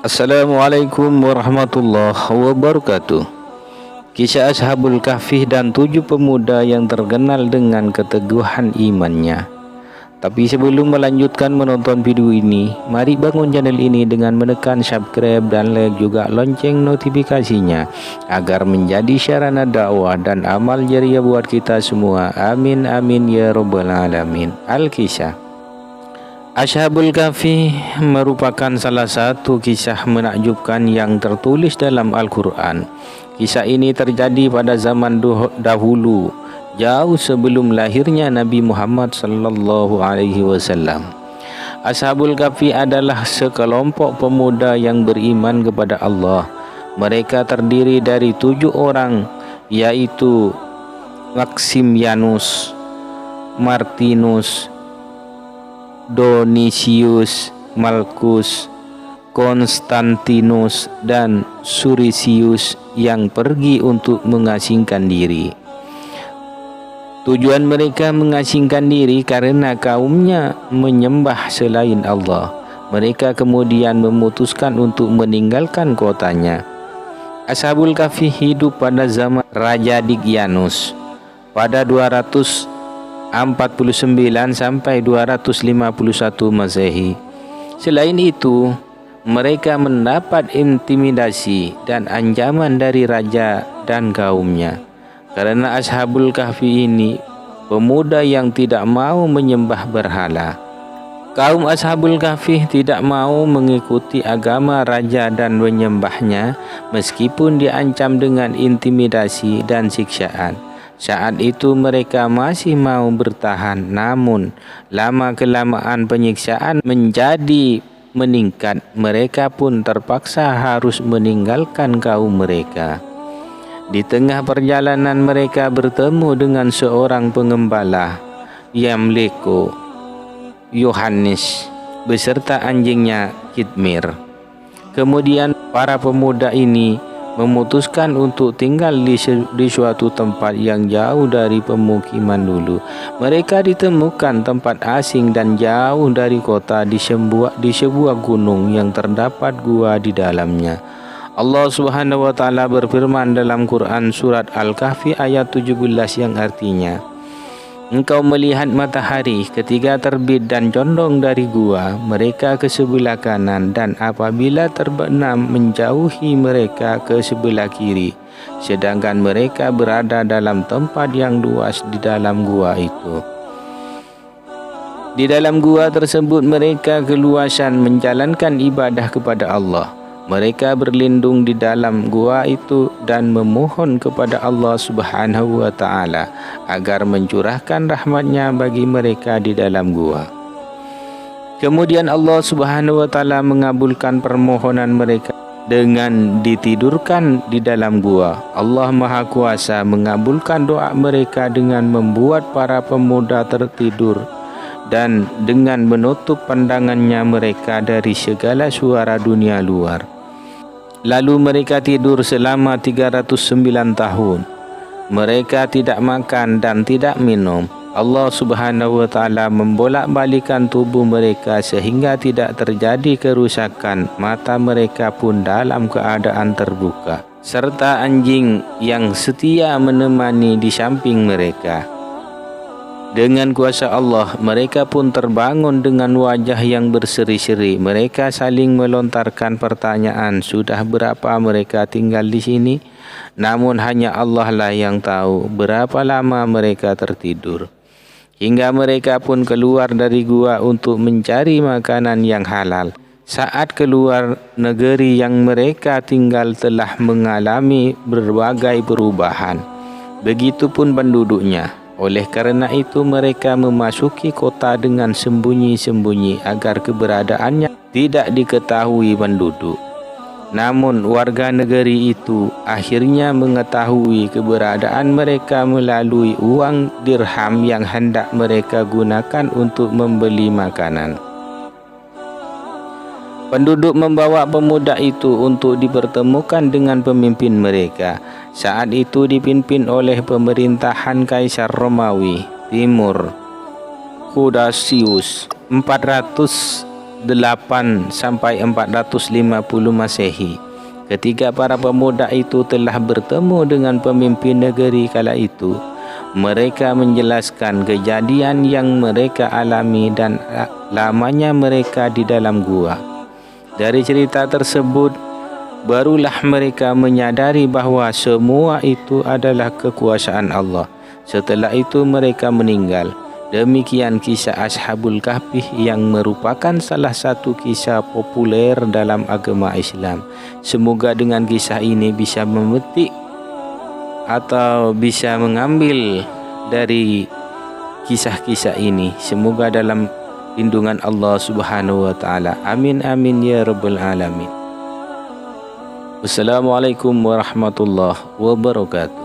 Assalamualaikum warahmatullahi wabarakatuh. Kisah Ashabul Kahfi dan 7 pemuda yang terkenal dengan keteguhan imannya. Tapi sebelum melanjutkan menonton video ini, mari bangun channel ini dengan menekan subscribe dan like juga lonceng notifikasinya agar menjadi sarana dakwah dan amal jariah buat kita semua. Amin amin ya rabbal alamin. Al-Kisah Ashabul Kahfi merupakan salah satu kisah menakjubkan yang tertulis dalam Al-Quran. Kisah ini terjadi pada zaman dahulu, jauh sebelum lahirnya Nabi Muhammad sallallahu alaihi wasallam. Ashabul Kahfi adalah sekelompok pemuda yang beriman kepada Allah. Mereka terdiri dari 7 orang, yaitu Maximianus, Martinus, Donisius, Malkus, Konstantinus, dan Surisius yang pergi untuk mengasingkan diri. Tujuan mereka mengasingkan diri karena kaumnya menyembah selain Allah. Mereka kemudian memutuskan untuk meninggalkan kotanya. Ashabul Kahfi hidup pada zaman Raja Digyanus pada 249 sampai 251 Masehi. Selain itu, mereka mendapat intimidasi dan ancaman dari raja dan kaumnya. Karena Ashabul Kahfi ini pemuda yang tidak mau menyembah berhala. Kaum Ashabul Kahfi tidak mau mengikuti agama raja dan menyembahnya meskipun diancam dengan intimidasi dan siksaan. Saat itu mereka masih mau bertahan, namun lama-kelamaan penyiksaan menjadi meningkat. Mereka pun terpaksa harus meninggalkan kaum mereka. Di tengah perjalanan mereka bertemu dengan seorang pengembala, Yamliku Yohanes, beserta anjingnya Kitmir. Kemudian para pemuda ini memutuskan untuk tinggal di suatu tempat yang jauh dari pemukiman dulu. Mereka ditemukan tempat asing dan jauh dari kota di sebuah gunung yang terdapat gua di dalamnya. Allah Subhanahu wa taala berfirman dalam Quran surat Al-Kahfi ayat 17 yang artinya, "Engkau melihat matahari ketika terbit dan condong dari gua mereka ke sebelah kanan, dan apabila terbenam menjauhi mereka ke sebelah kiri, sedangkan mereka berada dalam tempat yang luas di dalam gua itu. Di dalam gua tersebut mereka keluasan menjalankan ibadah kepada Allah. Mereka berlindung di dalam gua itu dan memohon kepada Allah Subhanahu wa taala agar mencurahkan rahmatnya bagi mereka di dalam gua. Kemudian Allah Subhanahu wa taala mengabulkan permohonan mereka dengan ditidurkan di dalam gua. Allah Maha Kuasa mengabulkan doa mereka dengan membuat para pemuda tertidur dan dengan menutup pandangannya mereka dari segala suara dunia luar. Lalu mereka tidur selama 309 tahun. Mereka tidak makan dan tidak minum. Allah Subhanahu wa taala membolak-balikan tubuh mereka sehingga tidak terjadi kerusakan. Mata mereka pun dalam keadaan terbuka, serta anjing yang setia menemani di samping mereka. Dengan kuasa Allah, mereka pun terbangun dengan wajah yang berseri-seri. Mereka saling melontarkan pertanyaan, sudah berapa mereka tinggal di sini? Namun hanya Allah lah yang tahu berapa lama mereka tertidur. Hingga mereka pun keluar dari gua untuk mencari makanan yang halal. Saat keluar, negeri yang mereka tinggal telah mengalami berbagai perubahan. Begitupun penduduknya. Oleh karena itu mereka memasuki kota dengan sembunyi-sembunyi agar keberadaannya tidak diketahui penduduk. Namun warga negeri itu akhirnya mengetahui keberadaan mereka melalui uang dirham yang hendak mereka gunakan untuk membeli makanan. Penduduk membawa pemuda itu untuk dipertemukan dengan pemimpin mereka. Saat itu dipimpin oleh pemerintahan Kaisar Romawi Timur Hudasius 400 sampai 450 Masehi. Ketika para pemuda itu telah bertemu dengan pemimpin negeri kala itu, mereka menjelaskan kejadian yang mereka alami dan lamanya mereka di dalam gua. Dari cerita tersebut, barulah mereka menyadari bahawa semua itu adalah kekuasaan Allah. Setelah itu mereka meninggal. Demikian kisah Ashabul Kahfi yang merupakan salah satu kisah populer dalam agama Islam. Semoga dengan kisah ini bisa memetik atau bisa mengambil dari kisah-kisah ini. Semoga dalam lindungan Allah Subhanahu wa taala. Amin amin ya rabbal alamin. Wassalamualaikum warahmatullahi wabarakatuh.